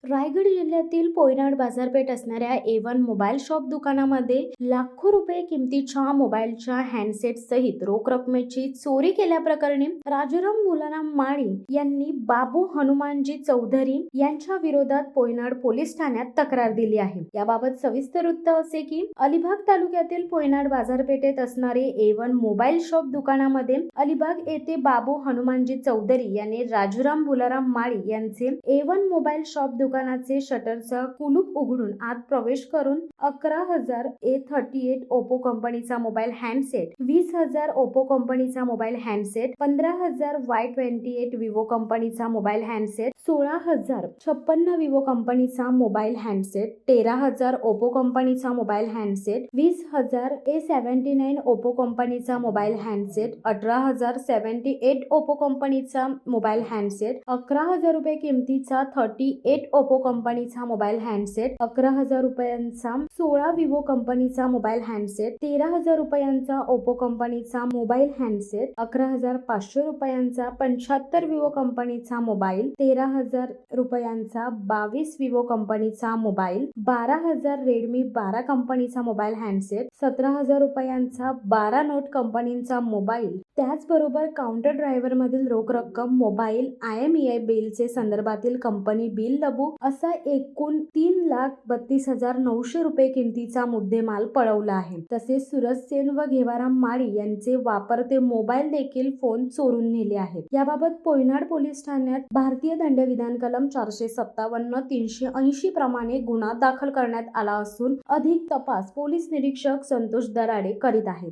रायगड जिल्ह्यातील पोयनाड बाजारपेठ असणाऱ्या A1 मोबाईल शॉप दुकानामध्ये लाखो रुपये किमतीच्या मोबाईलच्या हँडसेट सहित रोख रकमेची चोरी केल्याप्रकरणी राजाराम मुलाराम माळी यांनी बाबू हनुमानजी चौधरी यांच्या विरोधात पोयनाड पोलीस ठाण्यात तक्रार दिली आहे। याबाबत सविस्तर वृत्त असे की अलिबाग तालुक्यातील पोयनाड बाजारपेठेत असणारे A1 मोबाईल शॉप दुकानामध्ये अलिबाग येथे बाबू हनुमानजी चौधरी यांनी राजाराम मुलाराम माळी यांचे A1 मोबाईल शॉप दुकानाचे शटरचा कुलूप उघडून आत प्रवेश करून 11,000 A38 ओप्पो कंपनीचा मोबाईल हँडसेट, 20,000 ओप्पो कंपनीचा मोबाईल हँडसेट, 15,000 Y28 विवो कंपनीचा मोबाईल हँडसेट, 16,056 विवो कंपनीचा मोबाईल हँडसेट, 13,000 ओप्पो कंपनीचा मोबाईल हँडसेट, 20,000 A79 ओप्पो कंपनीचा मोबाईल हँडसेट, 18,078 ओप्पो कंपनीचा मोबाईल हँडसेट, 11,000 रुपये किमतीचा 38 ओप्पो कंपनीचा मोबाईल हँडसेट, 11,000 रुपयांचा 16 विवो कंपनीचा मोबाईल हँडसेट, 13,000 रुपयांचा ओप्पो कंपनीचा मोबाईल हँडसेट, 11,500 रुपयांचा 75 विवो कंपनीचा मोबाईल, 13,000 रुपयांचा 22 विवो कंपनीचा मोबाईल, 12,000 रेडमी 12 कंपनीचा मोबाईल हँडसेट, 17,000 रुपयांचा 12 नोट कंपनीचा मोबाईल, त्याचबरोबर काउंटर ड्रायव्हर मधील रोख रक्कम, मोबाईल, IMEI बिलचे संदर्भातील कंपनी बिल लबू असा एकूण 3,32,900 रुपये किमतीचा मुद्देमाल पळवला आहे। तसेच सूरज सेन व घेवाराम माळी यांचे वापरते मोबाईल देखील फोन चोरून नेले आहेत। याबाबत पोयनाड पोलीस ठाण्यात भारतीय दंडविधान कलम 457, 380 प्रमाणे गुन्हा दाखल करण्यात आला असून अधिक तपास पोलीस निरीक्षक संतोष दराडे करीत आहेत।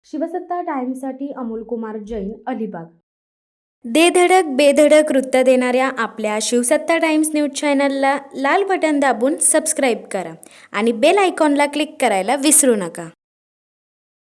शिवसत्ता टाइम्ससाठी अमोल कुमार जैन, अलिबाग। दे धडक बेधडक वृत्त देणाऱ्या आपल्या शिवसत्ता टाइम्स न्यूज चॅनलला लाल बटन दाबून सबस्क्राईब करा आणि बेल आयकॉनला क्लिक करायला विसरू नका।